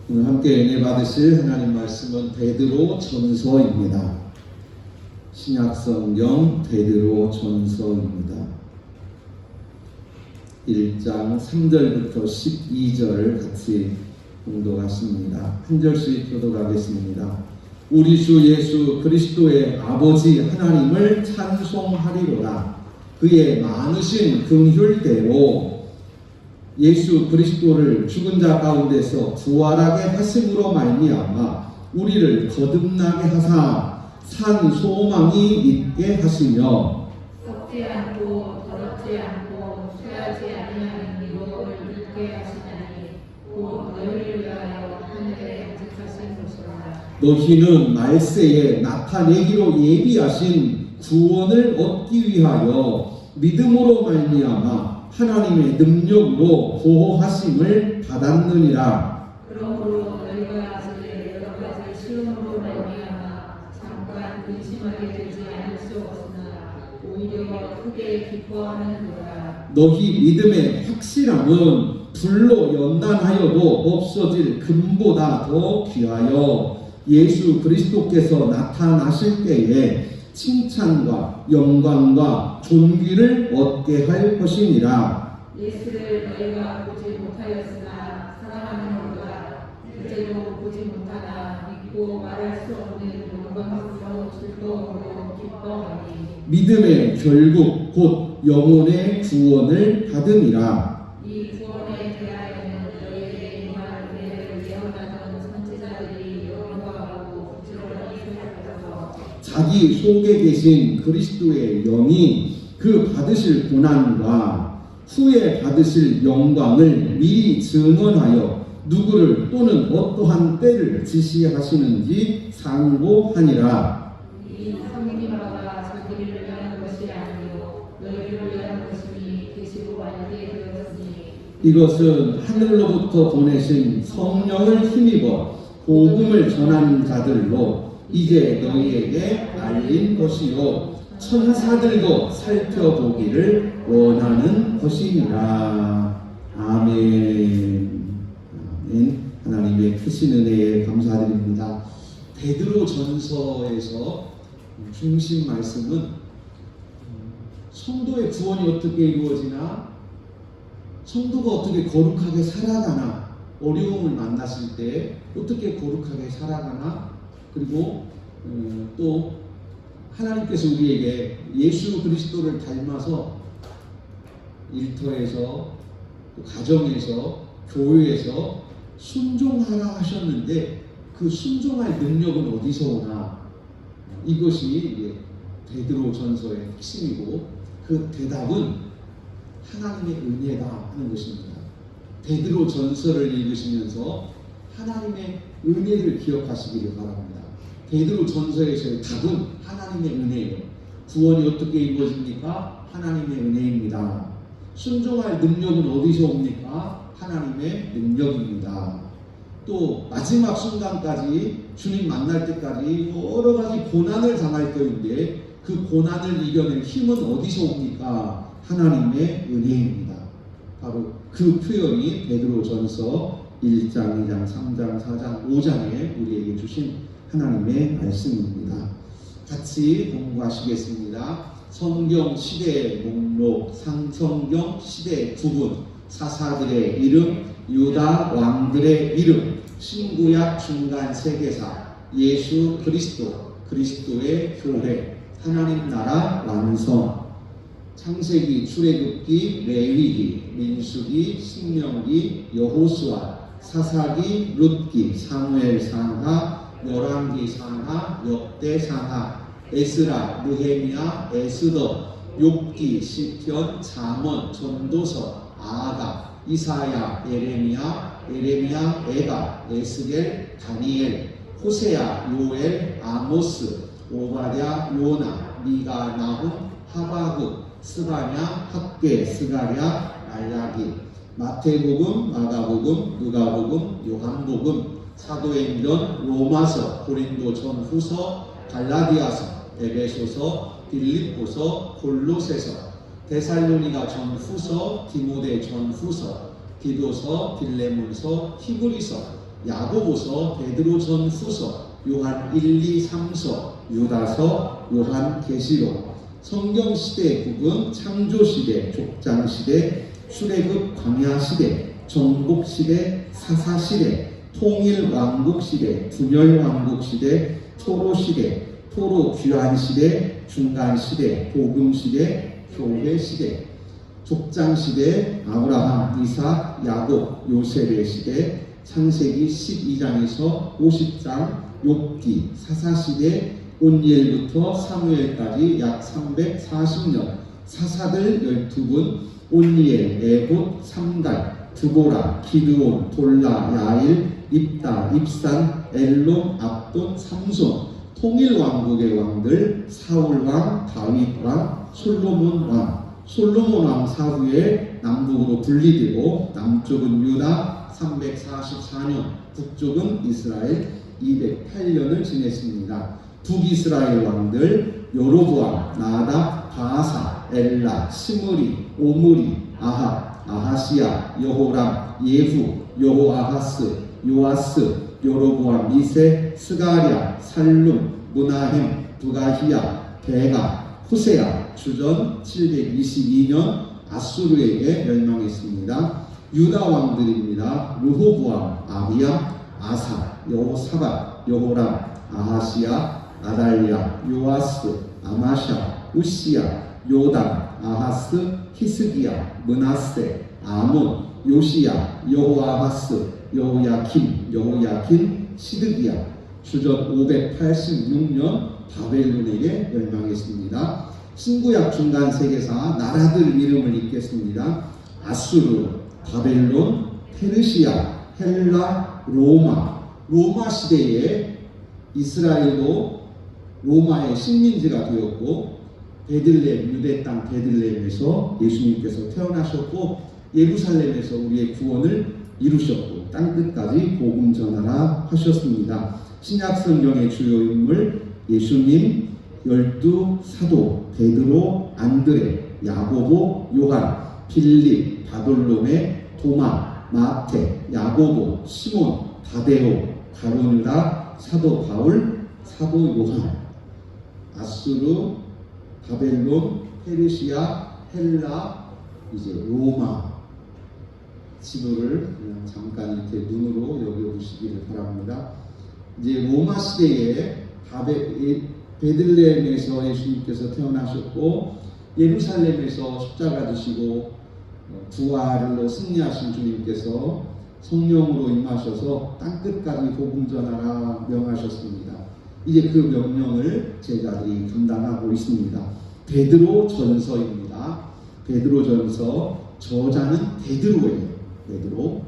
오늘 함께 은혜 받으실 하나님 말씀은 베드로 전서입니다. 신약성경 베드로 전서입니다. 1장 3절부터 12절 같이 공독하십니다. 한 절씩 교독하겠습니다. 우리 주 예수 그리스도의 아버지 하나님을 찬송하리로다. 그의 많으신 긍휼대로 예수 그리스도를 죽은 자 가운데서 부활하게 하심으로 말미암아 우리를 거듭나게 하사 산 소망이 있게 하시며 썩지 않고 더럽지 않고 쇠하지 아니하는 유업을 입게 하시나니 곧 너희를 위하여 하늘에 간직하신 것이로다. 너희는 말세에 나타내기로 예비하신 구원을 얻기 위하여 믿음으로 말미암아 하나님의 능력으로 보호하심을 받았느니라. 그러므로 너희가 아직 여러 가지 시험으로 말미암아 잠깐 근심하게 되지 않을 수 없으나 오히려 크게 기뻐하는도다. 너희 믿음의 확실함은 불로 연단하여도 없어질 금보다 더 귀하여 예수 그리스도께서 나타나실 때에 칭찬과 영광과 존귀를 얻게 할 것이니라. 예수를 너희가 보지 못하였으나 사랑하는 우리가 실제로 보지 못하나 믿고 말할 수 없는 영광스러운 즐거움으로 기뻐하니 믿음의 결국 곧 영혼의 구원을 받음이라. 이 구원에 대하여는 너희에게 임할 은혜를 예언하던 선지자들이 영광하고 부지런히 생각하여서 자기 속에 계신 그리스도의 영이 그 받으실 고난과 후에 받으실 영광을 미리 증언하여 누구를 또는 어떠한 때를 지시하시는지 상고하니라. 이 성경이 바가 자기를 위한 것이 아니요 너희를 위한 것이니 계시고 알게 되었으니 이것은 하늘로부터 보내신 성령을 힘입어 복음을 전하는 자들로 이제 너희에게 알린 것이요 천사들도 살펴보기를 원하는 것이니라. 아멘. 아멘. 하나님의 크신 은혜에 감사드립니다. 베드로 전서에서 중심 말씀은 성도의 구원이 어떻게 이루어지나, 성도가 어떻게 거룩하게 살아가나, 어려움을 만났을 때 어떻게 거룩하게 살아가나, 그리고 또 하나님께서 우리에게 예수 그리스도를 닮아서 일터에서, 가정에서, 교회에서 순종하라 하셨는데 그 순종할 능력은 어디서 오나? 이것이 베드로 전서의 핵심이고 그 대답은 하나님의 은혜다 하는 것입니다. 베드로 전서를 읽으시면서 하나님의 은혜를 기억하시기를 바랍니다. 베드로 전서에서의 답은 하나님의 은혜예요. 구원이 어떻게 이루어집니까? 하나님의 은혜입니다. 순종할 능력은 어디서 옵니까? 하나님의 능력입니다. 또 마지막 순간까지 주님 만날 때까지 여러 가지 고난을 당할 때인데 그 고난을 이겨낼 힘은 어디서 옵니까? 하나님의 은혜입니다. 바로 그 표현이 베드로 전서 1장, 2장, 3장, 4장, 5장에 우리에게 주신 하나님의 말씀입니다. 같이 공부하시겠습니다. 성경 시대의 목록, 상성경 시대의 구분, 사사들의 이름, 유다 왕들의 이름, 신구약 중간 세계사, 예수 그리스도, 그리스도의 교회, 하나님 나라 완성, 창세기, 출애굽기, 레위기, 민수기, 신명기, 여호수아, 사사기, 룻기, 사무엘 상하, 열왕기 상하, 역대 상하, 에스라, 느헤미야, 에스더, 욥기, 시편, 잠언, 전도서, 아가, 이사야, 예레미야, 에가, 에스겔, 다니엘, 호세야, 요엘, 아모스, 오바댜, 요나, 미가, 나훔, 하바국, 스바냐, 학개, 스가랴, 말라기, 마태복음, 마가복음, 누가복음, 요한복음, 사도행전, 로마서, 고린도 전후서, 갈라디아서, 에베소서, 빌립보서, 골로새서, 데살로니가 전후서, 디모데 전후서, 디도서, 빌레몬서, 히브리서, 야고보서, 베드로전후서, 요한 1, 2, 3서, 유다서, 요한계시록. 성경시대의 국은 창조시대, 족장시대, 출애굽 광야시대, 정복시대, 사사시대, 통일왕국시대, 분열왕국시대, 토로시대, 토로귀환시대, 중간시대, 복음시대, 교회시대. 족장시대, 아브라함, 이삭, 야곱, 요셉의 시대, 창세기 12장에서 50장, 욥기, 사사시대, 온니엘부터 사무엘까지 약 340년, 사사들 12분, 온니엘, 에봇, 삼갈, 드보라, 기드온, 돌라, 야일, 입다, 입산, 엘론, 압돈, 삼손. 통일왕국의 왕들, 사울왕, 다윗왕, 솔로몬왕. 솔로몬왕 사후에 남북으로 분리되고 남쪽은 유다 344년, 북쪽은 이스라엘 208년을 지냈습니다. 북이스라엘 왕들 여로보암, 나답, 바아사, 엘라, 시므리, 오므리, 아합, 아하시야, 여호람, 예후, 여호아하스, 요아스, 여로보암 2세, 스가랴, 살룸, 무나햄, 부가히야, 베가, 후세야. 주전 722년 아수르에게 멸망했습니다. 유다 왕들입니다. 르호보암, 아비야, 아사, 여호사밧, 여호람, 아하시야, 아달랴, 요아스, 아마샤, 우시야, 요담, 아하스, 히스기야, 므낫세, 아몬, 요시야, 여호아하스, 여호야킨, 시드기야. 주전 586년 바벨론에게 멸망했습니다. 신구약 중간 세계사 나라들 이름을 읽겠습니다. 아수르, 바벨론, 페르시아, 헬라, 로마. 로마 시대에 이스라엘도 로마의 식민지가 되었고 베들레헴, 유대 땅 베들레헴에서 예수님께서 태어나셨고 예루살렘에서 우리의 구원을 이루셨고 땅끝까지 복음 전하라 하셨습니다. 신약 성경의 주요 인물 예수님, 12 사도, 베드로, 안드레, 야고보, 요한, 빌립, 바돌로메, 도마, 마테, 야고보, 시몬, 다데오, 가룟유다, 사도 바울, 사도 요한. 아수르, 바벨론, 페르시아, 헬라, 이제 로마. 지도를 그냥 잠깐 이렇게 눈으로 여겨보시기를 바랍니다. 이제 로마 시대에 베들레헴에서 예수님께서 태어나셨고 예루살렘에서 십자가 지시고 부활로 승리하신 주님께서 성령으로 임하셔서 땅끝까지 복음 전하라 명하셨습니다. 이제 그 명령을 제자들이 감당하고 있습니다. 베드로 전서입니다. 베드로 전서 저자는 베드로예요. 베드로.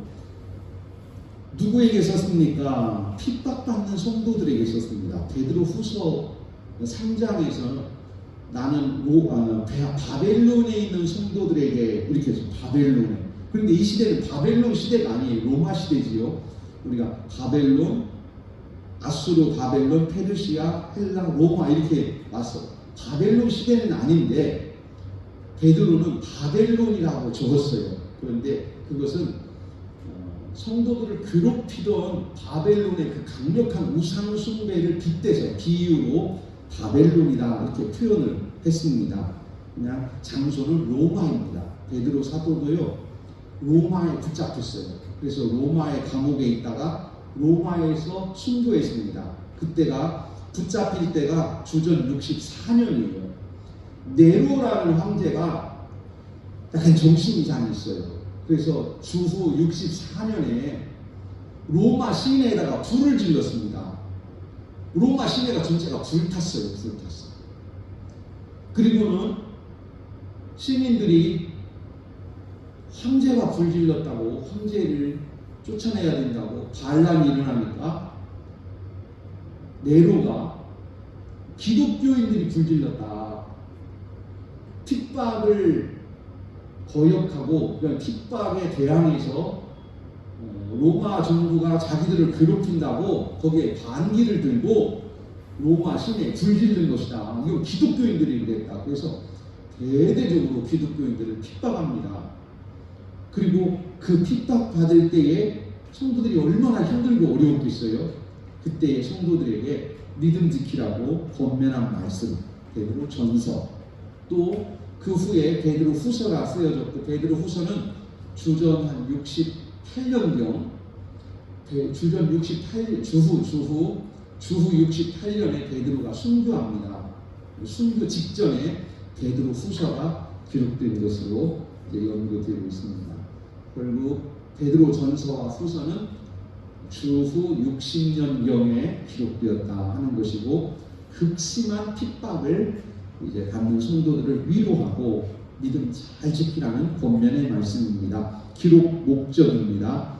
누구에게 썼습니까? 핍박받는 성도들에게 썼습니다. 베드로 후서 3장에서 나는 바벨론에 있는 성도들에게 이렇게 해서 바벨론에. 그런데 이 시대는 바벨론 시대가 아니에요. 로마 시대지요. 우리가 바벨론, 아수르, 바벨론, 페르시아, 헬라, 로마 이렇게 왔어. 바벨론 시대는 아닌데 베드로는 바벨론이라고 적었어요. 그런데 그것은 성도들을 괴롭히던 바벨론의 그 강력한 우상 숭배를 빗대서 비유로 바벨론이다 이렇게 표현을 했습니다. 그냥 장소는 로마입니다. 베드로 사도도요 로마에 붙잡혔어요. 그래서 로마의 감옥에 있다가 로마에서 순교했습니다. 그때가 붙잡힐 때가 주전 64년이에요. 네로라는 황제가 약간 정신이 이상했어요. 그래서 주후 64년에 로마 시내에다가 불을 질렀습니다. 로마 시내가 전체가 불탔어요. 그리고는 시민들이 황제가 불질렀다고 황제를 쫓아내야 된다고 반란이 일어나니까 네로가 기독교인들이 불질렀다. 핍박을 거역하고 그냥 핍박에 대항해서 로마 정부가 자기들을 괴롭힌다고 거기에 반기를 들고 로마 시내에 불질른 것이다. 이건 기독교인들이 그랬다. 그래서 대대적으로 기독교인들을 핍박합니다. 그리고 그 핍박받을 때에 성도들이 얼마나 힘들고 어려웠겠어요. 그때의 성도들에게 믿음 지키라고 권면한 말씀, 베드로 전서, 또 그 후에 베드로 후서가 쓰여졌고, 베드로 후서는 주전 한 68년경, 주전 68 주후 68년에 베드로가 순교합니다. 순교 직전에 베드로 후서가 기록된 것으로 이제 연구되고 있습니다. 결국 베드로 전서와 후서는 주후 60년경에 기록되었다 하는 것이고, 극심한 핍박을 이제 받는 성도들을 위로하고 믿음 잘 지키라는 권면의 말씀입니다. 기록 목적입니다.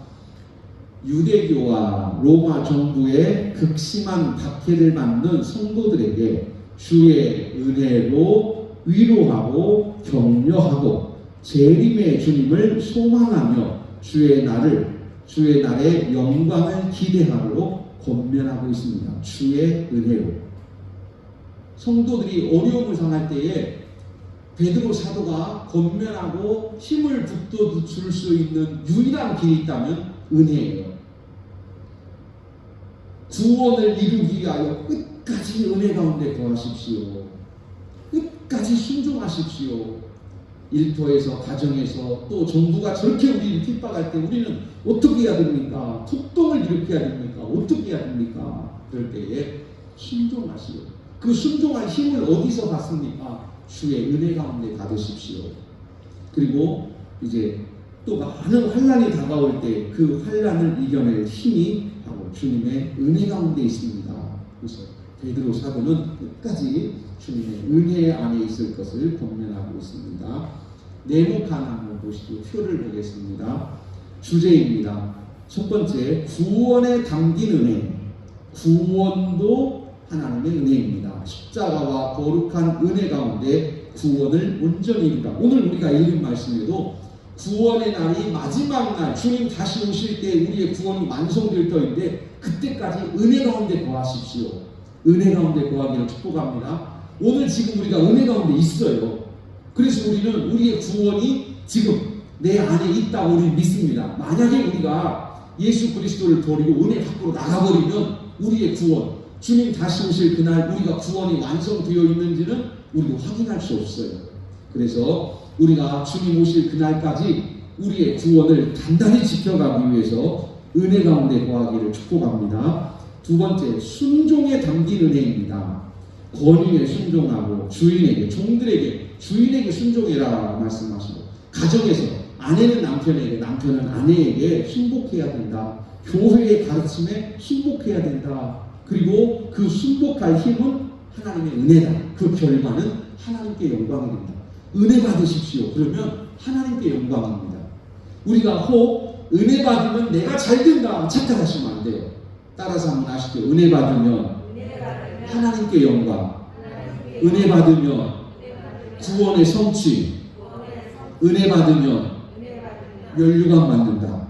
유대교와 로마 정부의 극심한 박해를 받는 성도들에게 주의 은혜로 위로하고 격려하고 재림의 주님을 소망하며 주의 날의 영광을 기대하도록 권면하고 있습니다. 주의 은혜로. 성도들이 어려움을 당할 때에 베드로 사도가 권면하고 힘을 북돋줄 수 있는 유일한 길이 있다면 은혜예요. 구원을 이루기 위하여 끝까지 은혜 가운데 거하십시오. 끝까지 순종하십시오. 일터에서, 가정에서, 또 정부가 저렇게 우리를 핍박할 때 우리는 어떻게 해야 됩니까? 폭동을 일으켜야 됩니까? 어떻게 해야 됩니까? 그럴 때에 순종하시오. 그 순종할 힘을 어디서 받습니까? 주의 은혜 가운데 받으십시오. 그리고 이제 또 많은 환난이 다가올 때 그 환난을 이겨낼 힘이 바로 주님의 은혜 가운데 있습니다. 그래서 베드로 사도는 끝까지 주님의 은혜 안에 있을 것을 권면하고 있습니다. 네모 칸 한번 보시고 표를 보겠습니다. 주제입니다. 첫 번째, 구원에 담긴 은혜. 구원도 하나님의 은혜입니다. 십자가와 거룩한 은혜 가운데 구원을 온전히 이루라. 오늘 우리가 읽은 말씀에도 구원의 날이 마지막 날, 주님 다시 오실 때 우리의 구원이 완성될 터인데 그때까지 은혜 가운데 거하십시오. 은혜 가운데 거하기를 축복합니다. 오늘 지금 우리가 은혜 가운데 있어요. 그래서 우리는 우리의 구원이 지금 내 안에 있다고 우리는 믿습니다. 만약에 우리가 예수 그리스도를 버리고 은혜 밖으로 나가버리면 우리의 구원, 주님 다시 오실 그날 우리가 구원이 완성되어 있는지는 우리도 확인할 수 없어요. 그래서 우리가 주님 오실 그날까지 우리의 구원을 단단히 지켜가기 위해서 은혜 가운데 거하기를 축복합니다. 두 번째, 순종에 담긴 은혜입니다. 권위에 순종하고 주인에게, 종들에게, 주인에게 순종해라 말씀하시고, 가정에서 아내는 남편에게, 남편은 아내에게 순복해야 된다. 교회의 가르침에 순복해야 된다. 그리고 그 순복할 힘은 하나님의 은혜다. 그 결과는 하나님께 영광이 된다. 은혜 받으십시오. 그러면 하나님께 영광입니다. 우리가 혹 은혜 받으면 내가 잘 된다 착각하시면 안 돼요. 따라서 한번 하시죠. 은혜 받으면 하나님께 영광, 은혜 받으면 구원의 성취, 은혜 받으면 면류관 받는다.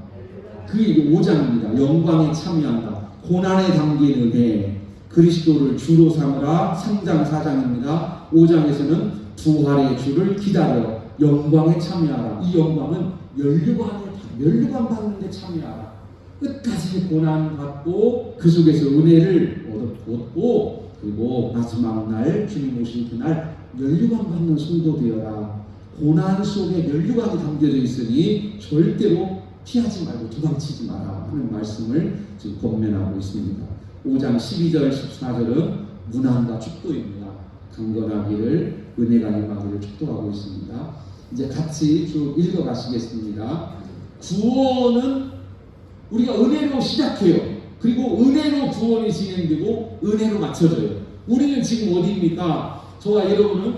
그게 5장입니다. 영광에 참여한다. 고난에 담긴 은혜, 그리스도를 주로 삼으라 3장 4장입니다. 5장에서는 부활의 주를 기다려 영광에 참여하라. 이 영광은 면류관 받는 데 참여하라. 끝까지 고난 받고 그 속에서 은혜를 얻고, 그리고 마지막 날 주님 오신 그날 면류관 받는 성도 되어라. 고난 속에 면류관이 담겨져 있으니 절대로 피하지 말고 도망치지 마라 하는 말씀을 지금 권면하고 있습니다. 5장 12절 14절은 문안과 축도입니다. 강건하기를, 은혜가 임하기를 축도하고 있습니다. 이제 같이 쭉 읽어가시겠습니다. 구원은 우리가 은혜로 시작해요. 그리고 은혜로 구원이 진행되고 은혜로 맞춰져요. 우리는 지금 어디입니까? 저와 여러분은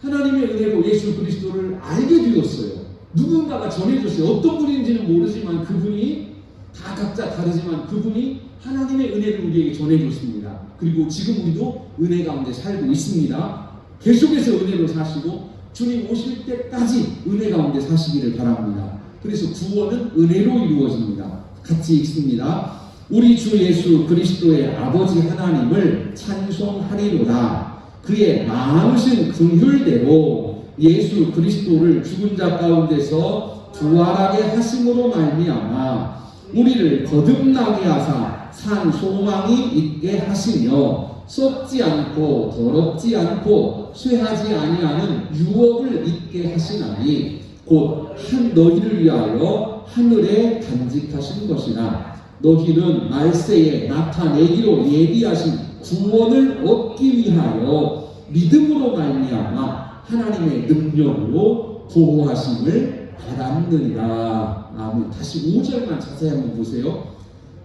하나님의 은혜로 예수 그리스도를 알게 되었어요. 누군가가 전해줬어요. 어떤 분인지는 모르지만 그분이 다 각자 다르지만 그분이 하나님의 은혜를 우리에게 전해줬습니다. 그리고 지금 우리도 은혜 가운데 살고 있습니다. 계속해서 은혜로 사시고 주님 오실 때까지 은혜 가운데 사시기를 바랍니다. 그래서 구원은 은혜로 이루어집니다. 같이 읽습니다. 우리 주 예수 그리스도의 아버지 하나님을 찬송하리로다. 그의 마음신 긍휼대로 예수 그리스도를 죽은 자 가운데서 부활하게 하심으로 말미암아 우리를 거듭나게 하사 산 소망이 있게 하시며 썩지 않고 더럽지 않고 쇠하지 아니하는 유업을 있게 하시나니 곧 한 너희를 위하여 하늘에 간직하신 것이라. 너희는 말세에 나타내기로 예비하신 구원을 얻기 위하여 믿음으로 말미암아 하나님의 능력으로 보호하심을 받았느니라. 아멘. 다시 5절만 자세히 한번 보세요.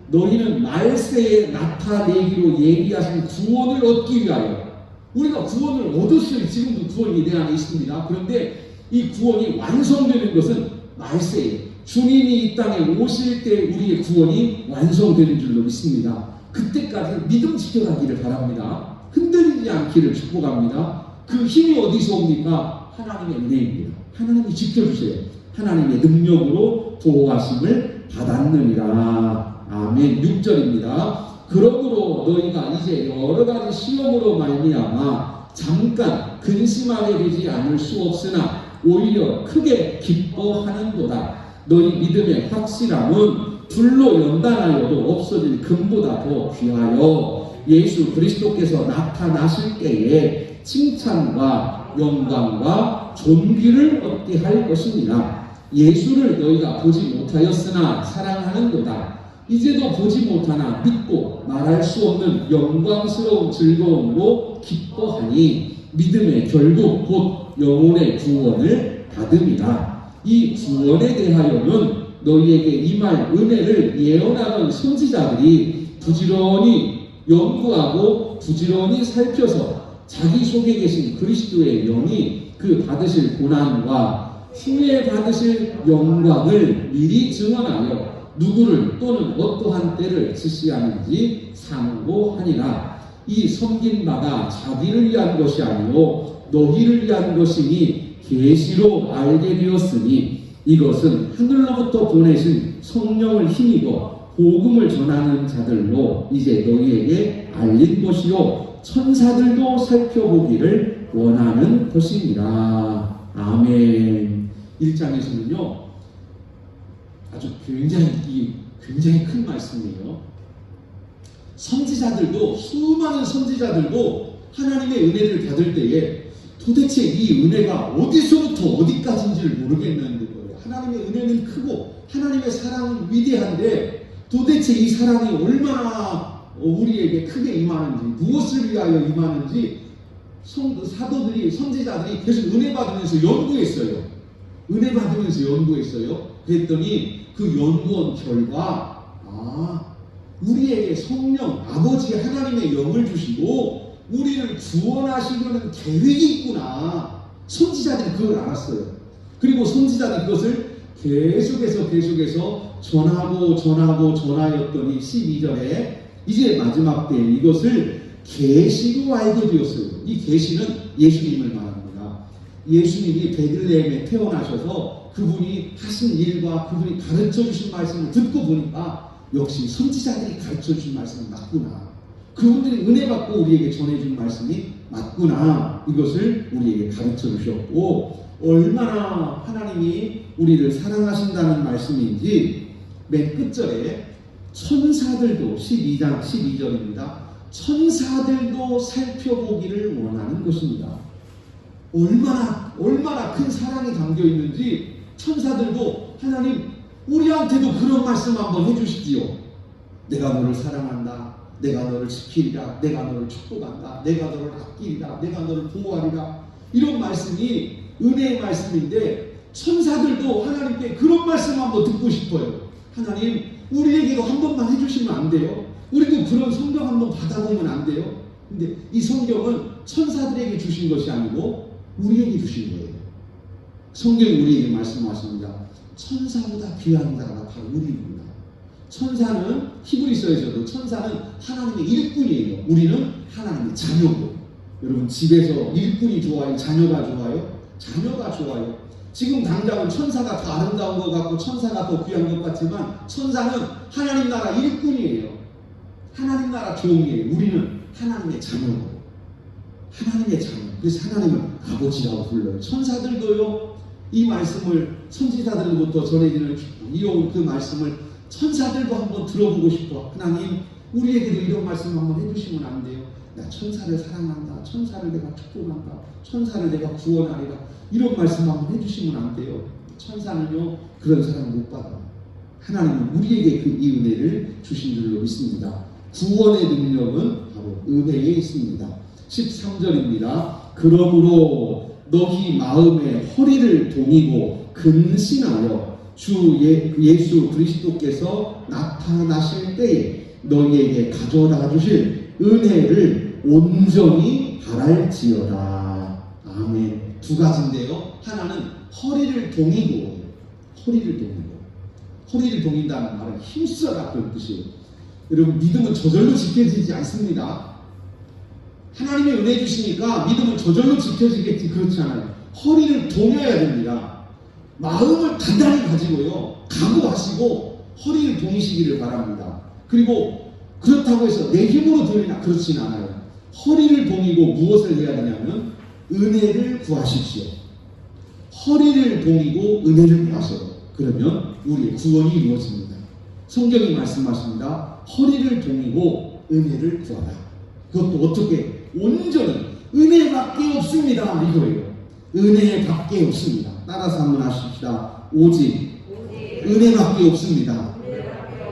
너희는 말세에 나타내기로 예비하신 구원을 얻기 위하여. 우리가 구원을 얻었어요. 지금도 구원이 내 안에 있습니다. 그런데 이 구원이 완성되는 것은 말세에 주님이 이 땅에 오실 때 우리의 구원이 완성되는 줄로 믿습니다. 그때까지 믿음 지켜가기를 바랍니다. 흔들리지 않기를 축복합니다. 그 힘이 어디서 옵니까? 하나님의 은혜입니다. 하나님이 지켜주세요. 하나님의 능력으로 보호하심을 받았느니라. 아멘. 6절입니다. 그러므로 너희가 이제 여러 가지 시험으로 말미암아 잠깐 근심하게 되지 않을 수 없으나 오히려 크게 기뻐하는도다. 너희 믿음의 확실함은 불로 연단하여도 없어질 금보다 더 귀하여 예수 그리스도께서 나타나실 때에 칭찬과 영광과 존귀를 얻게 할 것입니다. 예수를 너희가 보지 못하였으나 사랑하는도다. 이제도 보지 못하나 믿고 말할 수 없는 영광스러운 즐거움으로 기뻐하니 믿음의 결국 곧 영혼의 구원을 받음이라. 이 구원에 대하여는 너희에게 임할 은혜를 예언하는 선지자들이 부지런히 연구하고 부지런히 살펴서 자기 속에 계신 그리스도의 영이 그 받으실 고난과 후에 받으실 영광을 미리 증언하여 누구를 또는 어떠한 때를 지시하는지 상고하니라. 이 섬긴 바가 자기를 위한 것이 아니요 너희를 위한 것이니 계시로 알게 되었으니 이것은 하늘로부터 보내신 성령을 힘입어 복음을 전하는 자들로 이제 너희에게 알린 것이요 천사들도 살펴보기를 원하는 것이니라. 아멘. 1장에서는요 아주 굉장히 큰 말씀이에요. 선지자들도 수많은 선지자들도 하나님의 은혜를 받을 때에 도대체 이 은혜가 어디서부터 어디까지인지를 모르겠는 거예요. 하나님의 은혜는 크고 하나님의 사랑은 위대한데 도대체 이 사랑이 얼마나 우리에게 크게 임하는지 무엇을 위하여 임하는지 사도들이 선지자들이 계속 은혜 받으면서 연구했어요. 은혜 받으면서 연구했어요. 그랬더니 그 연구한 결과 우리에게 성령 아버지 하나님의 영을 주시고 우리를 구원하시려는 계획이 있구나. 선지자들이 그걸 알았어요. 그리고 선지자들이 그것을 계속해서 전하였더니 12절에 이제 마지막 때에 이것을 계시로 알게 되었어요. 이 계시는 예수님을 말합니다. 예수님이 베들레헴에 태어나셔서 그분이 하신 일과 그분이 가르쳐 주신 말씀을 듣고 보니까 역시 선지자들이 가르쳐 주신 말씀은 맞구나. 그분들이 은혜 받고 우리에게 전해준 말씀이 맞구나. 이것을 우리에게 가르쳐 주셨고 얼마나 하나님이 우리를 사랑하신다는 말씀인지 맨 끝절에 천사들도 12장 12절입니다. 천사들도 살펴보기를 원하는 것입니다. 얼마나 큰 사랑이 담겨 있는지 천사들도 하나님 우리한테도 그런 말씀 한번 해주시지요. 내가 너를 사랑한다. 내가 너를 지키리라. 내가 너를 축복한다. 내가 너를 아끼리라. 내가 너를 보호하리라. 이런 말씀이 은혜의 말씀인데 천사들도 하나님께 그런 말씀 한번 듣고 싶어요. 하나님 우리에게도 한 번만 해주시면 안 돼요? 우리도 그런 성경 한번 받아보면 안 돼요? 근데 이 성경은 천사들에게 주신 것이 아니고 우리에게 주신 거예요. 성경이 우리에게 말씀하십니다. 천사보다 귀한 자가 바로 우리입니다. 천사는 히브리서에서도 천사는 하나님의 일꾼이에요. 우리는 하나님의 자녀고. 여러분 집에서 일꾼이 좋아요? 자녀가 좋아요? 자녀가 좋아요. 지금 당장은 천사가 더 아름다운 것 같고 천사가 더 귀한 것 같지만 천사는 하나님 나라 일꾼이에요. 하나님 나라 종이에요. 우리는 하나님의 자녀고. 하나님의 자녀. 그래서 하나님을 아버지라고 불러요. 천사들도요. 이 말씀을 선지자들로부터 전해지는 이어온 그 말씀을 천사들도 한번 들어보고 싶어. 하나님, 우리에게도 이런 말씀 한번 해주시면 안 돼요? 나 천사를 사랑한다. 천사를 내가 축복한다. 천사를 내가 구원하리라. 이런 말씀 한번 해주시면 안 돼요? 천사는요, 그런 사람 못 받아요. 하나님은 우리에게 이 은혜를 주신 줄로 믿습니다. 구원의 능력은 바로 은혜에 있습니다. 13절입니다. 그러므로 너희 마음에 허리를 동이고 근신하여 주 예수 그리스도께서 나타나실 때에 너희에게 가져다 주실 은혜를 온전히 바랄지어다. 아멘. 두 가지인데요. 하나는 허리를 동이고, 허리를 동인다는 말은 힘써라 그런 뜻이에요. 여러분, 믿음은 저절로 지켜지지 않습니다. 하나님의 은혜 주시니까 믿음은 저절로 지켜지겠지, 그렇지 않아요. 허리를 동여야 됩니다. 마음을 단단히 가지고요, 각오하시고 허리를 동이시기를 바랍니다. 그리고 그렇다고 해서 내 힘으로 되느냐, 그렇진 않아요. 허리를 동이고 무엇을 해야 되냐면 은혜를 구하십시오. 허리를 동이고 은혜를 구하세요. 그러면 우리의 구원이 이루어집니다. 성경이 말씀하십니다. 허리를 동이고 은혜를 구하라. 그것도 어떻게? 온전히. 은혜밖에 없습니다. 이거예요. 은혜밖에 없습니다. 따라서 한번 하십시다. 오직 은혜밖에 없습니다.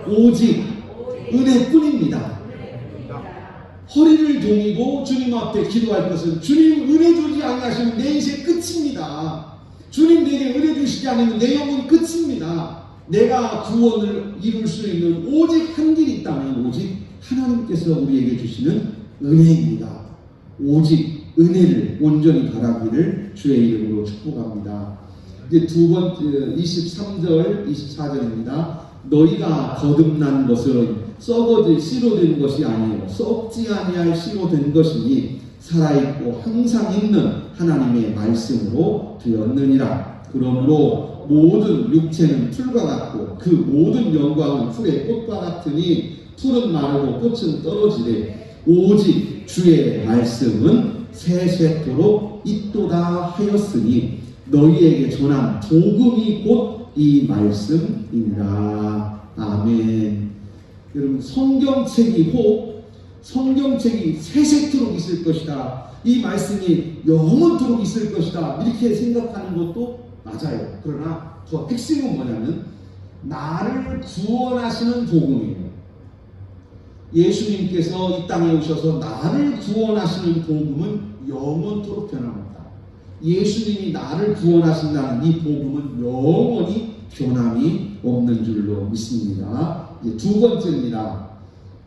오직 은혜뿐입니다. 허리를 동이고 주님 앞에 기도할 것은, 주님 은혜 주지 아니하시면 내 인생 끝입니다. 주님 내게 은혜 주시지 않으면 내 영혼 끝입니다. 내가 구원을 이룰 수 있는 오직 한 길이 있다면 오직 하나님께서 우리에게 주시는 은혜입니다. 오직 은혜를 온전히 바라기를 주의 이름으로 축복합니다. 이제 두 번째 23절 24절입니다. 너희가 거듭난 것은 썩어질 씨로 된 것이 아니요 썩지 아니할 씨로 된 것이니 살아있고 항상 있는 하나님의 말씀으로 되었느니라. 그러므로 모든 육체는 풀과 같고 그 모든 영광은 풀의 꽃과 같으니 풀은 마르고 꽃은 떨어지되 오직 주의 말씀은 세세토록 있도다 하였으니 너희에게 전한 복음이 곧 이 말씀이니라. 아멘. 여러분, 성경책이 세세토록 있을 것이다. 이 말씀이 영원토록 있을 것이다. 이렇게 생각하는 것도 맞아요. 그러나 더 핵심은 뭐냐면 나를 구원하시는 복음이에요. 예수님께서 이 땅에 오셔서 나를 구원하시는 복음은 영원토록 변함없다. 예수님이 나를 구원하신다는 이 복음은 영원히 변함이 없는 줄로 믿습니다. 두 번째입니다.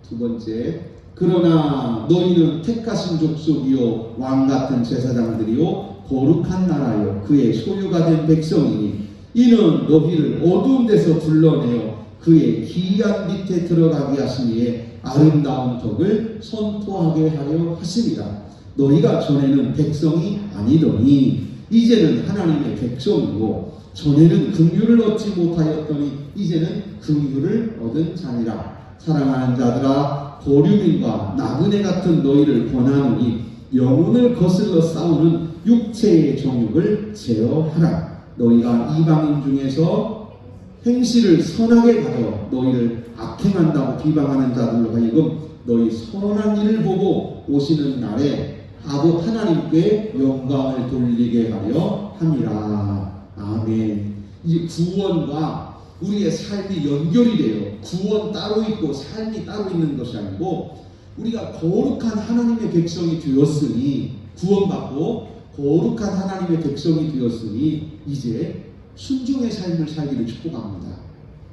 두 번째. 그러나 너희는 택하신 족속이요 왕같은 제사장들이요 거룩한 나라요 그의 소유가 된 백성이니 이는 너희를 어두운 데서 불러내어 그의 기이한 밑에 들어가게 하시니에 아름다운 덕을 선포하게 하려 하십니다. 너희가 전에는 백성이 아니더니 이제는 하나님의 백성이고 전에는 긍휼을 얻지 못하였더니 이제는 긍휼을 얻은 자니라. 사랑하는 자들아, 고류민과 나그네 같은 너희를 권하노니 영혼을 거슬러 싸우는 육체의 정욕을 제어하라. 너희가 이방인 중에서 행실을 선하게 가져 너희를 악행한다고 비방하는 자들로 하여금 너희 선한 일을 보고 오시는 날에 아버 하나님께 영광을 돌리게 하려 함이라. 아멘. 이제 구원과 우리의 삶이 연결이 돼요. 구원 따로 있고 삶이 따로 있는 것이 아니고 우리가 거룩한 하나님의 백성이 되었으니, 구원받고 거룩한 하나님의 백성이 되었으니 이제 순종의 삶을 살기를 축복합니다.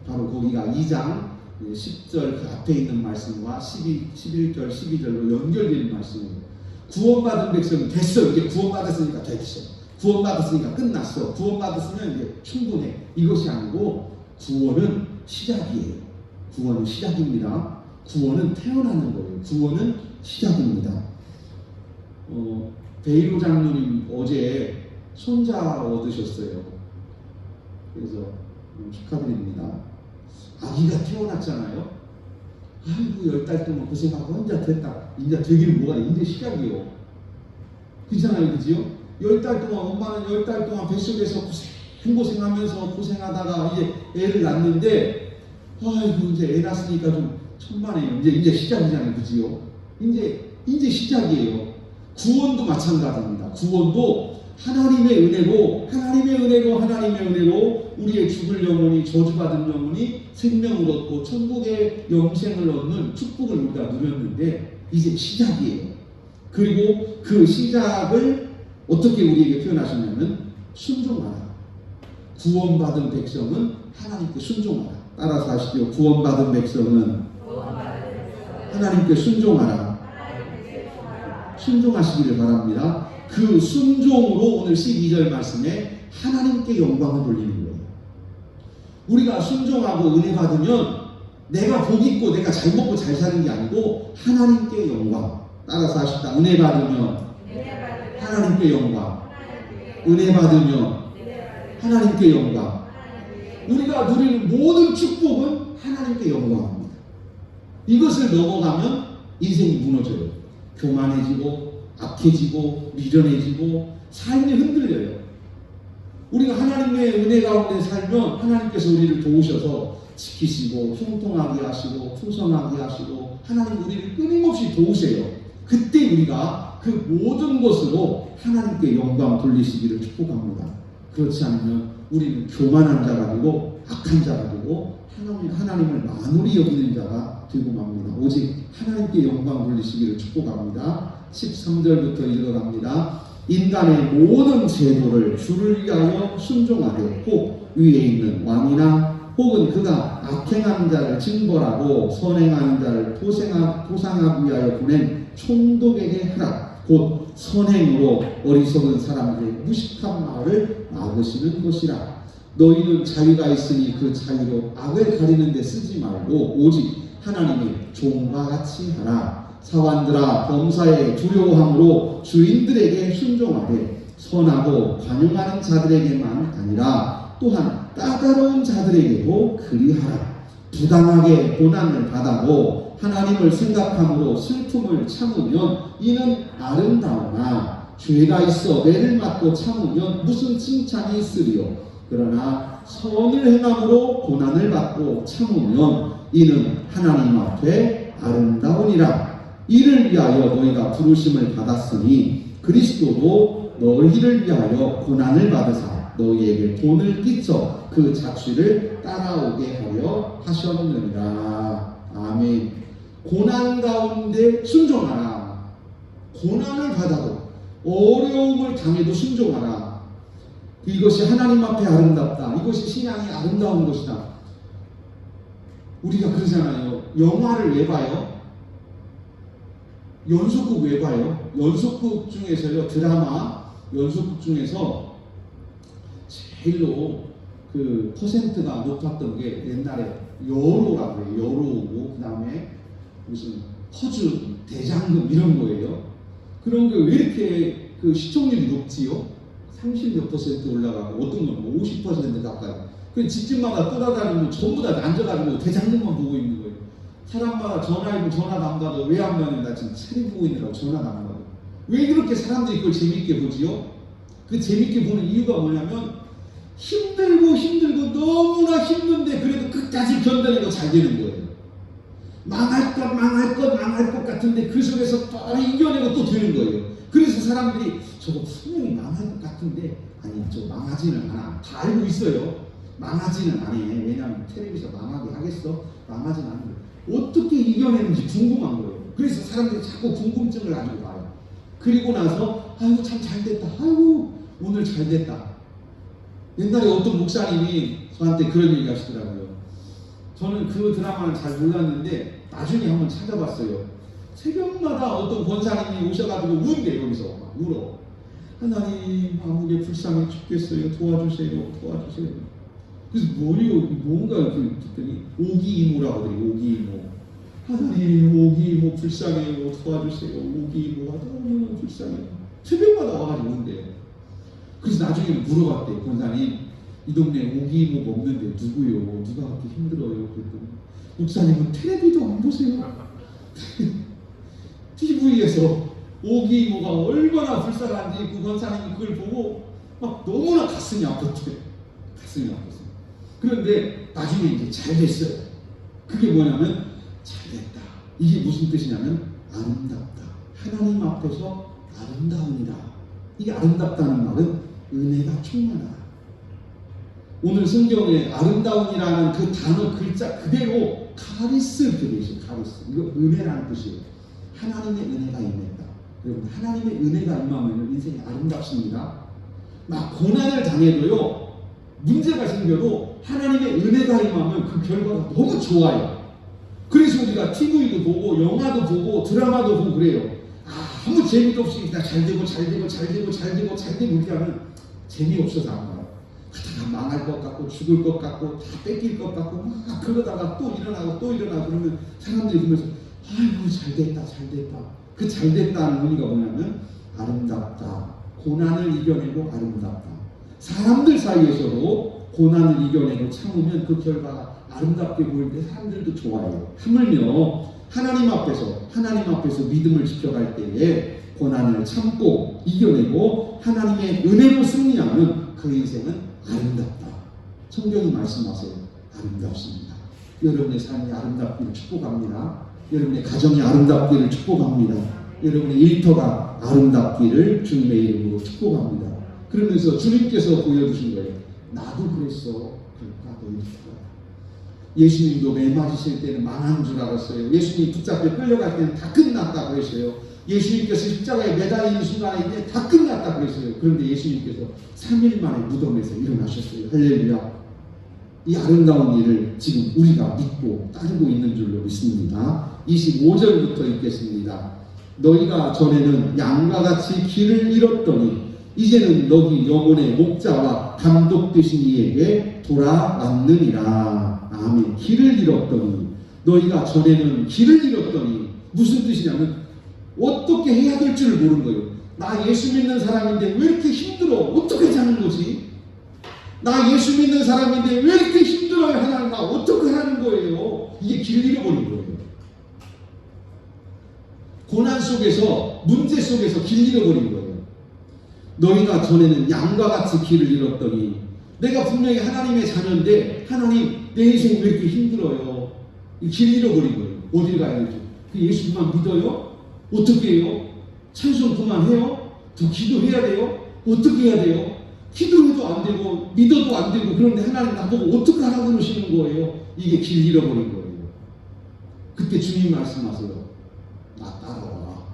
바로 거기가 2장 10절 그 앞에 있는 말씀과 11절 12절로 연결되는 말씀입니다. 구원받은 백성이 됐어. 이제 구원받았으니까 됐어. 구원받았으니까 끝났어. 구원받았으면 이제 충분해. 이것이 아니고 구원은 시작이에요. 구원은 시작입니다. 구원은 태어나는 거예요. 구원은 시작입니다. 베이로 장로님 어제 손자 얻으셨어요. 그래서 축하드립니다. 아기가 태어났잖아요. 아이고 10달 동안 고생하고 혼자 됐다. 이제 되기는 뭐가 이제 시작이요. 그렇잖아요, 그지요? 10달 동안 엄마는 10달 동안 뱃속에서 고생하면서 고생하다가 이제 애를 낳는데 아이고 이제 애 낳았으니까 좀 천만에요. 이제 시작이잖아요, 그지요? 이제 시작이에요. 구원도 마찬가지입니다. 구원도 하나님의 은혜로 우리의 죽을 영혼이 저주받은 영혼이 생명을 얻고 천국의 영생을 얻는 축복을 우리가 누렸는데 이제 시작이에요. 그리고 그 시작을 어떻게 우리에게 표현하시냐면 순종하라. 구원받은 백성은 하나님께 순종하라. 따라서 하시죠. 구원받은 백성은 하나님께 순종하라. 순종하시기를 바랍니다. 그 순종으로 오늘 12절 말씀에 하나님께 영광을 돌리는 거예요. 우리가 순종하고 은혜 받으면 내가 복 있고 내가 잘 먹고 잘 사는 게 아니고 하나님께 영광. 따라서 하시다. 은혜 받으면 하나님께 영광. 은혜 받으면 하나님께 영광. 우리가 누리는 모든 축복은 하나님께 영광입니다. 이것을 넘어가면 인생이 무너져요. 교만해지고 악해지고 미련해지고 삶이 흔들려요. 우리가 하나님의 은혜 가운데 살면 하나님께서 우리를 도우셔서 지키시고 형통하게 하시고 풍성하게 하시고 하나님 우리를 끊임없이 도우세요. 그때 우리가 그 모든 것으로 하나님께 영광 돌리시기를 축복합니다. 그렇지 않으면 우리는 교만한 자가 되고 악한 자가 되고 하나님을 만홀히 여기는 자가 되고 맙니다. 오직 하나님께 영광 돌리시기를 축복합니다. 13절부터 읽어갑니다. 인간의 모든 제도를 주를 위하여 순종하되 혹 위에 있는 왕이나 혹은 그가 악행하는 자를 징벌하고 선행하는 자를 보상하기 위하여 보낸 총독에게 하라. 곧 선행으로 어리석은 사람들의 무식한 말을 막으시는 것이라. 너희는 자유가 있으니 그 자유로 악을 가리는 데 쓰지 말고 오직 하나님의 종과 같이 하라. 사환들아 범사에 두려워함으로 주인들에게 순종하되 선하고 관용하는 자들에게만 아니라 또한 까다로운 자들에게도 그리하라. 부당하게 고난을 받아도 하나님을 생각함으로 슬픔을 참으면 이는 아름다우나 죄가 있어 매를 맞고 참으면 무슨 칭찬이 있으리요. 그러나 선을 행함으로 고난을 받고 참으면 이는 하나님 앞에 아름다우니라. 이를 위하여 너희가 부르심을 받았으니 그리스도도 너희를 위하여 고난을 받으사 너희에게 돈을 끼쳐 그 착취를 따라오게 하려 하셨느니라. 아멘. 고난 가운데 순종하라. 고난을 받아도 어려움을 당해도 순종하라. 이것이 하나님 앞에 아름답다. 이것이 신앙이 아름다운 것이다. 우리가 그러잖아요. 영화를 왜 봐요? 연속극 왜 봐요? 연속극 중에서요, 드라마 연속극 중에서 제일로 그 퍼센트가 높았던 게 옛날에 여로라고 해요. 여로고 그 다음에 무슨 허준, 대장금 이런 거예요. 그런 게 왜 이렇게 그 시청률이 높지요? 30몇 % 올라가고 어떤 건 50% 가까이. 그 집집마다 떠다니면 전부 다 앉아가지고 대장금만 보고 있는 거예요. 사람마다 전화해도 전화도 안 받아. 왜 안 받는? 나 지금 책임 보고 있느라고 전화도 안 받아. 왜 그렇게 사람들이 그걸 재밌게 보지요? 그 재밌게 보는 이유가 뭐냐면 힘들고 너무나 힘든데 그래도 끝까지 견뎌내고 잘 되는 거예요. 망할 것 같은데 그 속에서 또 이겨내고 또 되는 거예요. 그래서 사람들이 저거 분명히 망할 것 같은데 아니 저 망하지는 않아. 다 알고 있어요. 망하지는 않아. 왜냐하면 텔레비전 망하게 하겠어? 망하지는 않아. 어떻게 이겨내는지 궁금한 거예요. 그래서 사람들이 자꾸 궁금증을 가지고 봐요. 그리고 나서 아이고 참 잘됐다. 아이고 오늘 잘됐다. 옛날에 어떤 목사님이 저한테 그런 얘기 하시더라고요. 저는 그 드라마는 잘 몰랐는데 나중에 한번 찾아봤어요. 새벽마다 어떤 권사님이 오셔가지고 운대 여기서 막 울어. 하나님 아무개 불쌍해 죽겠어요. 도와주세요. 그래서 뭔가 이렇게 듣더니 오기이모라고 그래요. 오기이모. 하나님 오기이모 불쌍해요. 도와주세요. 오기이모가 너무 불쌍해요. 새벽마다 와가지고 온대요. 그래서 나중에 물어봤대요. 권사님 이 동네에 오기이모가 없는데 누구요? 누가 그렇게 힘들어요? 그랬더니 목사님은 텔레비도 안 보세요. TV에서 오기이모가 얼마나 불쌍한지 그 권사님이 그걸 보고 막 너무나 가슴이 아팠대요. 그런데 나중에 이제 잘 됐어요. 그게 뭐냐면 잘됐다. 이게 무슨 뜻이냐면 아름답다. 하나님 앞에서 아름다움이다. 이게 아름답다는 말은 은혜가 충만하다. 오늘 성경에 아름다움이라는 그 단어 글자 그대로 카리스 이렇게 되죠. 카리스. 이거 은혜라는 뜻이에요. 하나님의 은혜가 임했다. 여러분 하나님의 은혜가 임하면 인생이 아름답습니다. 막 고난을 당해도요. 문제가 생겨도 하나님의 은혜가 임하면 그 결과가 너무 좋아요. 그래서 우리가 TV도 보고 영화도 보고 드라마도 보고 그래요. 아무 재미도 없이 그냥 잘되고 우리가는 재미없어서 안 가요. 그러다가 망할 것 같고 죽을 것 같고 다 뺏길 것 같고 막 그러다가 또 일어나고 그러면 사람들이 보면서 아이고 잘됐다. 그 잘됐다는 의미가 뭐냐면 아름답다. 고난을 이겨내고 아름답다. 사람들 사이에서도 고난을 이겨내고 참으면 그 결과가 아름답게 보일 때 사람들도 좋아해요. 하물며 하나님 앞에서 믿음을 지켜갈 때에 고난을 참고 이겨내고 하나님의 은혜로 승리하면 그 인생은 아름답다. 성경이 말씀하세요. 아름답습니다. 여러분의 삶이 아름답기를 축복합니다. 여러분의 가정이 아름답기를 축복합니다. 여러분의 일터가 아름답기를 주님의 이름으로 축복합니다. 그러면서 주님께서 보여주신 거예요. 나도 그랬어. 그러니까 너희도 그래. 예수님도 매 맞으실 때는 망한 줄 알았어요. 예수님 붙잡혀 끌려갈 때는 다 끝났다 그랬어요. 예수님께서 십자가에 매달리는 순간에 이제 다 끝났다 그랬어요. 그런데 예수님께서 3일 만에 무덤에서 일어나셨어요. 할렐루야. 이 아름다운 일을 지금 우리가 믿고 따르고 있는 줄로 믿습니다. 25절부터 읽겠습니다. 너희가 전에는 양과 같이 길을 잃었더니 이제는 너희 영혼의 목자와 감독 되신 이에게 돌아왔느니라. 아멘. 길을 잃었더니 너희가 전에는 길을 잃었더니 무슨 뜻이냐면 어떻게 해야 될 줄 모르는 거예요. 나 예수 믿는 사람인데 왜 이렇게 힘들어? 어떻게 사는 거지? 나 예수 믿는 사람인데 왜 이렇게 힘들어요? 하나님 나 어떻게 하는 거예요? 이게 길을 잃어버린 거예요. 고난 속에서 문제 속에서 길 잃어버린 거예요. 너희가 전에는 양과 같이 길을 잃었더니 내가 분명히 하나님의 자녀인데 하나님 내 인생 왜 이렇게 힘들어요? 길 잃어버린 거예요. 어딜 가야 되죠? 그 예수만 믿어요? 어떻게 해요? 찬송 그만해요? 더 기도해야 돼요? 어떻게 해야 돼요? 기도해도 안 되고 믿어도 안 되고 그런데 하나님 나보고 어떻게 하라고 그러시는 거예요? 이게 길 잃어버린 거예요. 그때 주님 말씀하세요. 나 따라와.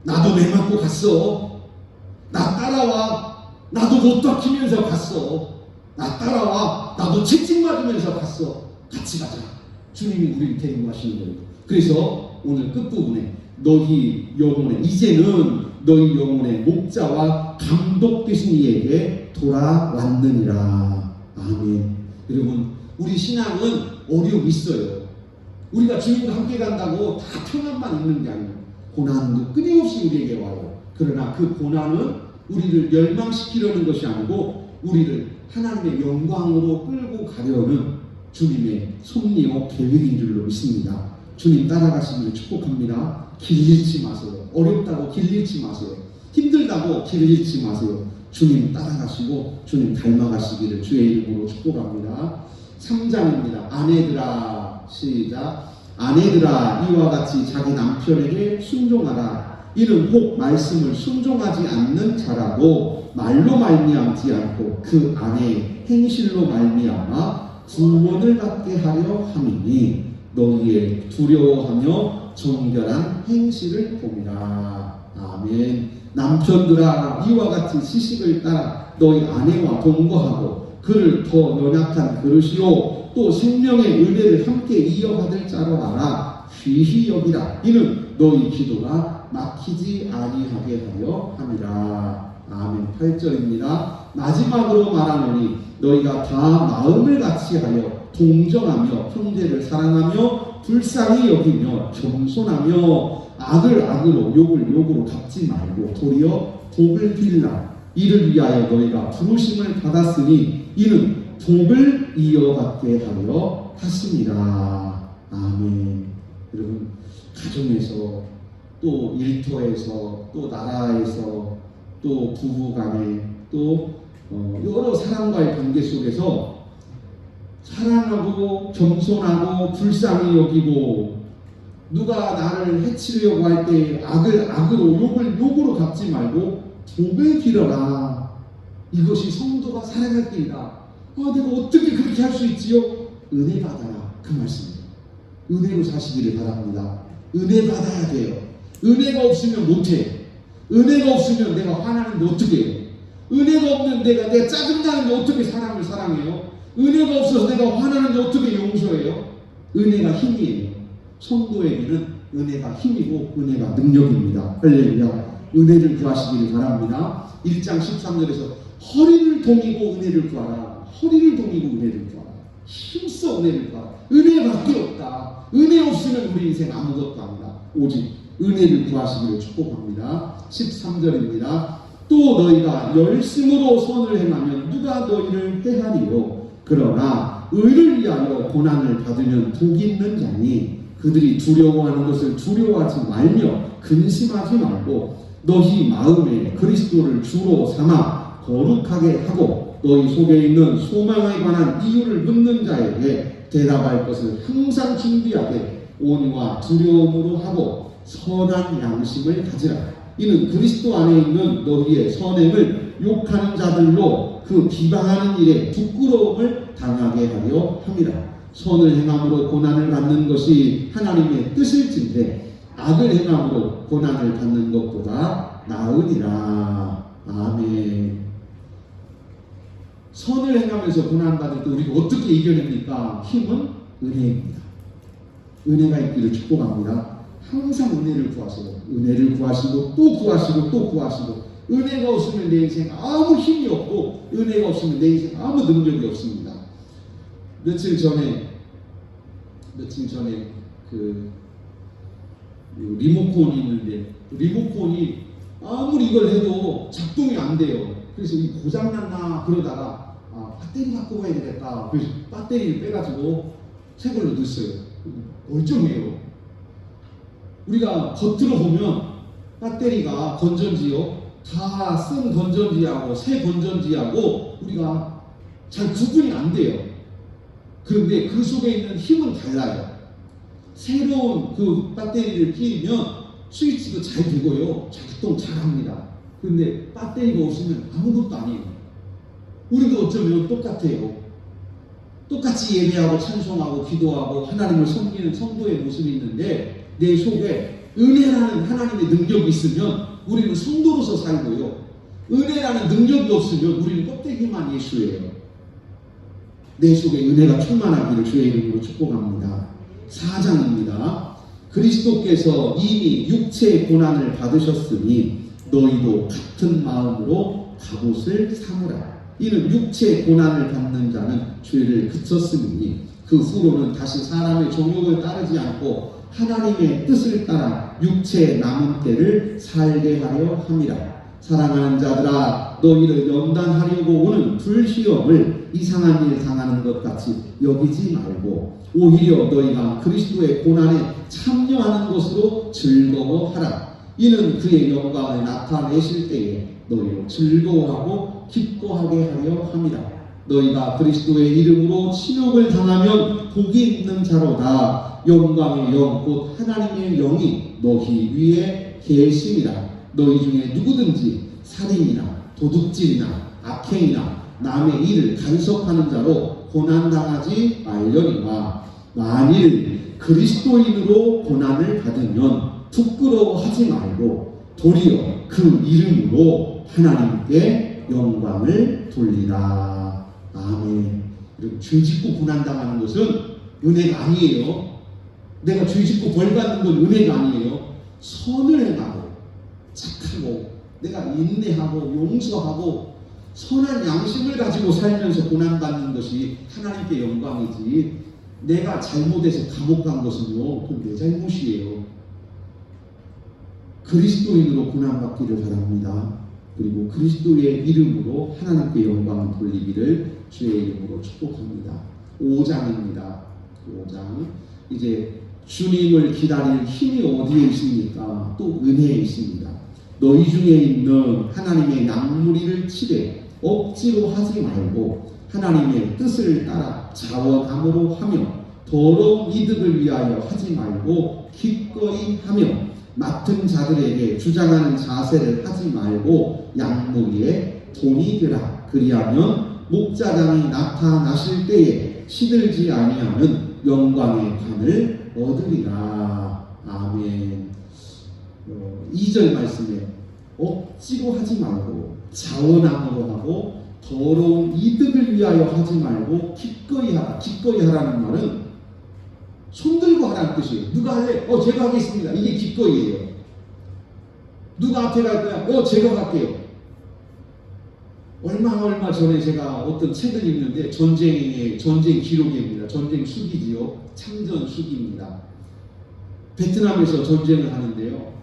나도 매 맞고 갔어. 나 따라와. 나도 못 박히면서 갔어. 나 따라와. 나도 채찍 맞으면서 갔어. 같이 가자. 주님이 우리를 데리고 가시는 거예요. 그래서 오늘 끝부분에 너희 영혼에 이제는 너희 영혼의 목자와 감독 되신 이에게 돌아왔느니라. 아멘. 여러분 우리 신앙은 어려움이 있어요. 우리가 주님과 함께 간다고 다 평안만 있는 게 아니에요. 고난도 끊임없이 우리에게 와요. 그러나 그 고난은 우리를 멸망시키려는 것이 아니고 우리를 하나님의 영광으로 끌고 가려는 주님의 섭리와 계획인 줄로 믿습니다. 주님 따라가시기를 축복합니다. 길 잃지 마세요. 어렵다고 길 잃지 마세요. 힘들다고 길 잃지 마세요. 주님 따라가시고 주님 닮아가시기를 주의 이름으로 축복합니다. 3장입니다. 아내들아 시작. 아내들아 이와 같이 자기 남편에게 순종하라. 이는 혹 말씀을 순종하지 않는 자라도 말로 말미암지 않고 그 아내의 행실로 말미암아 구원을 받게 하려 함이니 너희의 두려워하며 정결한 행실을 봄이라. 아멘. 남편들아 이와 같이 지식을 따라 너희 아내와 동거하고 그를 더 연약한 그릇이요 또 생명의 은혜를 함께 이어받을 자로 알아 귀히 여기라. 이는 너희 기도가 막히지 아니하게 하려 함이라. 아멘. 8절입니다. 마지막으로 말하노니 너희가 다 마음을 같이하여 동정하며 형제를 사랑하며 불쌍히 여기며 겸손하며 악을 악으로 욕을 욕으로 갚지 말고 도리어 복을 빌라. 이를 위하여 너희가 부르심을 받았으니 이는 복을 이어받게 하려 하심이라. 아멘. 여러분 가정에서 또 일터에서 또 나라에서 또 부부간에 또 여러 사람과의 관계 속에서 사랑하고 겸손하고 불쌍히 여기고 누가 나를 해치려고 할 때 악을 악으로 욕으로 갚지 말고 복을 빌어라. 이것이 성도가 살아갈 길이다. 내가 어떻게 그렇게 할 수 있지요? 은혜 받아라. 그 말씀이에요. 은혜로 사시기를 바랍니다. 은혜 받아야 돼요. 은혜가 없으면 못해. 은혜가 없으면 내가 화나는데 어떻게 해요? 은혜가 없는 내가 짜증나는데 어떻게 사람을 사랑해요? 은혜가 없어서 내가 화나는데 어떻게 용서해요? 은혜가 힘이에요. 성도에게는 은혜가 힘이고 은혜가 능력입니다. 할렐루야. 은혜를 구하시기를 바랍니다. 1장 13절에서 허리를 동이고 은혜를 구하라. 허리를 동이고 은혜를 구하라. 힘써 은혜를 구하라. 은혜밖에 없다. 은혜 없으면 우리 인생 아무것도 아니다. 오직 은혜를 구하시기를 축복합니다. 13절입니다. 또 너희가 열심으로 선을 행하면 누가 너희를 해하리요. 그러나 의를 위하여 고난을 받으면 복이 있는 자니 그들이 두려워하는 것을 두려워하지 말며 근심하지 말고 너희 마음에 그리스도를 주로 삼아 거룩하게 하고 너희 속에 있는 소망에 관한 이유를 묻는 자에게 대답할 것을 항상 준비하되 온유와 두려움으로 하고 선한 양심을 가지라. 이는 그리스도 안에 있는 너희의 선행을 욕하는 자들로 그 비방하는 일에 부끄러움을 당하게 하려 함이라. 선을 행함으로 고난을 받는 것이 하나님의 뜻일진데 악을 행함으로 고난을 받는 것보다 나으니라. 아멘. 선을 행하면서 고난받을 때 우리가 어떻게 이겨냅니까? 힘은 은혜입니다. 은혜가 있기를 축복합니다. 항상 은혜를 구하세요. 은혜를 구하시고 또 구하시고 또 구하시고 은혜가 없으면 내 인생 아무 힘이 없고 은혜가 없으면 내 인생 아무 능력이 없습니다. 며칠 전에 그 리모컨이 있는데 리모컨이 아무리 이걸 해도 작동이 안 돼요. 그래서 이 고장났나 그러다가 배터리 갖고 가야 되겠다. 그래서 배터리를 빼가지고 새 걸로 넣었어요. 멀쩡해요. 우리가 겉으로 보면 배터리가 건전지요. 다 쓴 건전지하고 새 건전지하고 우리가 잘 구분이 안 돼요. 그런데 그 속에 있는 힘은 달라요. 새로운 그 배터리를 끼면 스위치도 잘 되고요. 작동 잘 합니다. 그런데 배터리가 없으면 아무것도 아니에요. 우리도 어쩌면 똑같아요. 똑같이 예배하고 찬송하고 기도하고 하나님을 섬기는 성도의 모습이 있는데 내 속에 은혜라는 하나님의 능력이 있으면 우리는 성도로서 살고요. 은혜라는 능력이 없으면 우리는 껍데기만 예수예요. 내 속에 은혜가 충만하기를 주의 이름으로 축복합니다. 4장입니다. 그리스도께서 이미 육체의 고난을 받으셨으니 너희도 같은 마음으로 갑옷을 삼으라. 이는 육체의 고난을 받는 자는 죄를 그쳤으니 그 후로는 다시 사람의 정욕을 따르지 않고 하나님의 뜻을 따라 육체의 남은 때를 살게 하려 함이라. 사랑하는 자들아 너희를 연단하려고 오는 불시험을 이상한 일 당하는 것 같이 여기지 말고 오히려 너희가 그리스도의 고난에 참여하는 것으로 즐거워하라. 이는 그의 영광을 나타내실 때에 너희로 즐거워하고 기뻐하게 하려 함이라. 너희가 그리스도의 이름으로 친욕을 당하면 복이 있는 자로다. 영광의 영 곧 하나님의 영이 너희 위에 계심이라. 너희 중에 누구든지 살인이나 도둑질이나 악행이나 남의 일을 간섭하는 자로 고난당하지 말려니와 만일 그리스도인으로 고난을 받으면 부끄러워하지 말고 도리어 그 이름으로 하나님께 영광을 돌리라. 아멘. 죄 짓고 고난당하는 것은 은혜가 아니에요. 내가 죄 짓고 벌 받는 건 은혜가 아니에요. 선을 행하고 착하고 내가 인내하고 용서하고 선한 양심을 가지고 살면서 고난받는 것이 하나님께 영광이지 내가 잘못해서 감옥 간 것은요 그건 내 잘못이에요. 그리스도인으로 고난받기를 바랍니다. 그리고 그리스도의 이름으로 하나님께 영광을 돌리기를 주의 이름으로 축복합니다. 5장입니다. 5장 이제 주님을 기다릴 힘이 어디에 있습니까? 또 은혜에 있습니다. 너희 중에 있는 하나님의 양무리를 치되 억지로 하지 말고 하나님의 뜻을 따라 자원함으로 하며 더러운 이득을 위하여 하지 말고 기꺼이 하며 맡은 자들에게 주장하는 자세를 하지 말고 양무리에 돈이 되라. 그리하면 목자장이 나타나실 때에 시들지 아니하는 영광의 관을 얻으리라. 아멘. 2절 말씀에 억지로 하지 말고 자원함으로 하고 더러운 이득을 위하여 하지 말고 기꺼이 하라. 기꺼이 하라는 말은 손 들고 하라는 뜻이에요. 누가 할래? 제가 하겠습니다. 이게 기꺼이예요. 누가 앞에 갈 거야? 제가 갈게요. 얼마 전에 제가 어떤 책을 읽는데 전쟁 기록입니다. 전쟁 수기지요. 참전 수기입니다. 베트남에서 전쟁을 하는데요.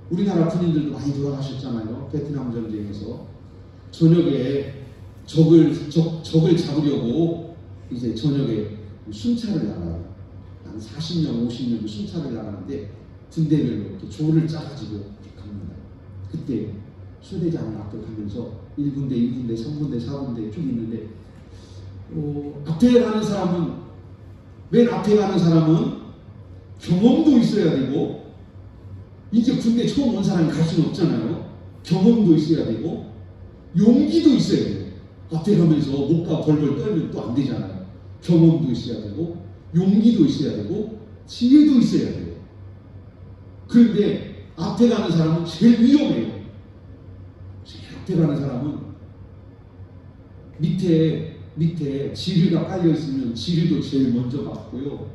우리나라 군인들도 많이 돌아가셨잖아요. 베트남 전쟁에서 저녁에 적을 잡으려고 이제 저녁에 순찰을 나가요. 한 40명, 50명 순찰을 나가는데 군대별로 이렇게 조를 짜가지고 갑니다. 그때 소대장 앞에 가면서 1군대, 2군대, 3군대, 4군대 쭉 있는데 맨 앞에 가는 사람은 경험도 있어야 되고 이제 군대 처음 온 사람이 갈 수는 없잖아요. 경험도 있어야 되고 용기도 있어야 돼요. 앞에 가면서 목과 벌벌 떨면 또 안 되잖아요. 경험도 있어야 되고 용기도 있어야 되고 지혜도 있어야 돼요. 그런데 앞에 가는 사람은 제일 위험해요. 제일 앞에 가는 사람은 밑에 지뢰가 깔려 있으면 지뢰도 제일 먼저 맞고요.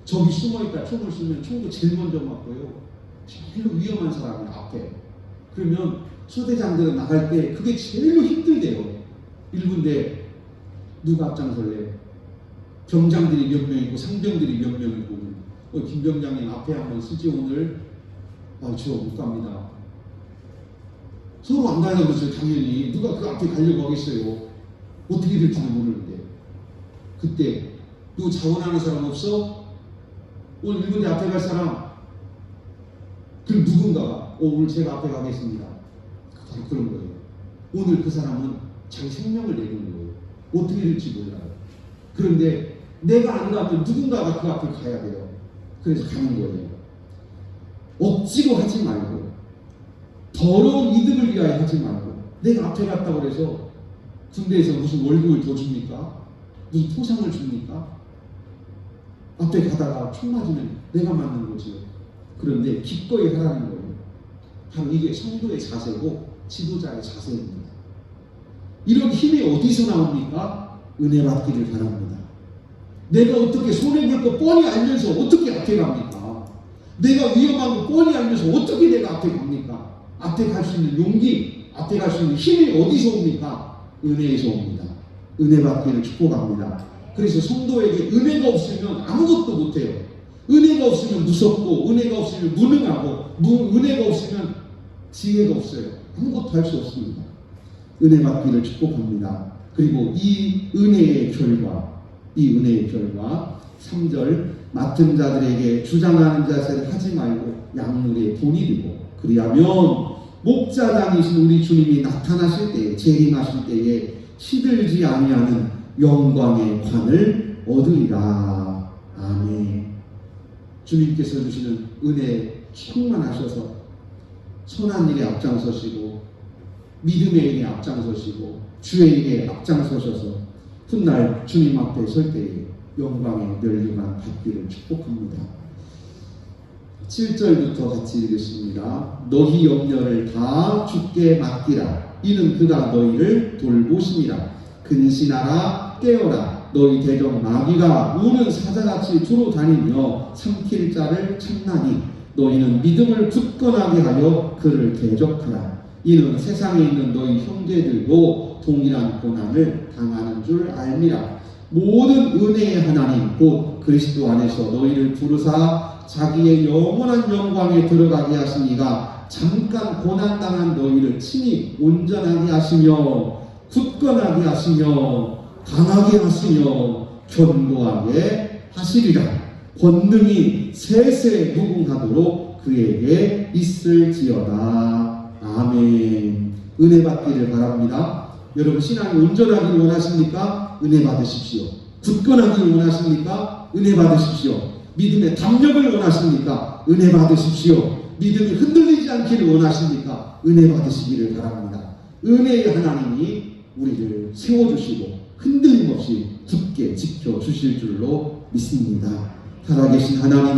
저기 숨어있다 총을 쏘면 총도 제일 먼저 맞고요. 제일 위험한 사람이 앞에. 그러면 소대장들은 나갈 때 그게 제일로 힘들대요. 1군데 누가 앞장설래? 병장들이 몇 명이고 상병들이 몇 명이고 김 병장님 앞에 한번 쓰지 오늘? 저 못 갑니다. 서로 안 가려고 그러죠. 당연히 누가 그 앞에 가려고 하겠어요. 어떻게 될지도 모르는데. 그때 누구 자원하는 사람 없어? 오늘 1군데 앞에 갈 사람? 그럼 누군가가 오늘 제가 앞에 가겠습니다. 그런 거예요. 오늘 그 사람은 자기 생명을 내는 거예요. 어떻게 될지 몰라요. 그런데 내가 안 가면 누군가가 그 앞에 가야 돼요. 그래서 가는 거예요. 억지로 하지 말고 더러운 이득을 위하여 하지 말고 내가 앞에 갔다고 해서 군대에서 무슨 월급을 더 줍니까? 무슨 포상을 줍니까? 앞에 가다가 총 맞으면 내가 맞는 거지요. 그런데 기꺼이 하라는 거예요. 바로 이게 성도의 자세고 지도자의 자세입니다. 이런 힘이 어디서 나옵니까? 은혜 받기를 바랍니다. 내가 어떻게 손해볼 거 뻔히 알면서 어떻게 앞에 갑니까? 내가 위험한 거 뻔히 알면서 어떻게 내가 앞에 갑니까? 앞에 갈 수 있는 용기, 앞에 갈 수 있는 힘이 어디서 옵니까? 은혜에서 옵니다. 은혜 받기를 축복합니다. 그래서 성도에게 은혜가 없으면 아무것도 못해요. 은혜가 없으면 무섭고 은혜가 없으면 무능하고 은혜가 없으면 지혜가 없어요. 아무것도 할 수 없습니다. 은혜 받기를 축복합니다. 그리고 이 은혜의 결과 3절 맡은 자들에게 주장하는 자세를 하지 말고 양물에 돈이 되고 그리하면 목자장이신 우리 주님이 나타나실 때에 재림하실 때에 시들지 아니하는 영광의 관을 얻으리라. 아멘. 주님께서 주시는 은혜 충만하셔서 선한 일에 앞장서시고 믿음의 일에 앞장서시고 주의 일에 앞장서셔서 훗날 주님 앞에 설 때에 영광의 멸류관 받기를 축복합니다. 7절부터 같이 읽겠습니다. 너희 염려를 다 주께 맡기라. 이는 그가 너희를 돌보심이라. 근신하라 깨어라. 너희 대적 마귀가 우는 사자같이 두루 다니며 삼킬 자를 찾나니 너희는 믿음을 굳건하게 하여 그를 대적하라. 이는 세상에 있는 너희 형제들도 동일한 고난을 당하는 줄 알미라. 모든 은혜의 하나님 곧 그리스도 안에서 너희를 부르사 자기의 영원한 영광에 들어가게 하시니가 잠깐 고난당한 너희를 친히 온전하게 하시며 굳건하게 하시며 강하게 하시며 견고하게 하시리라. 권능이 세세 무궁하도록 그에게 있을지어다. 아멘. 은혜 받기를 바랍니다. 여러분 신앙이 온전하기를 원하십니까? 은혜 받으십시오. 굳건하길 원하십니까? 은혜 받으십시오. 믿음의 담력을 원하십니까? 은혜 받으십시오. 믿음이 흔들리지 않기를 원하십니까? 은혜 받으시기를 바랍니다. 은혜의 하나님이 우리를 세워주시고 흔들림 없이 굳게 지켜주실 줄로 믿습니다. 살아계신 하나님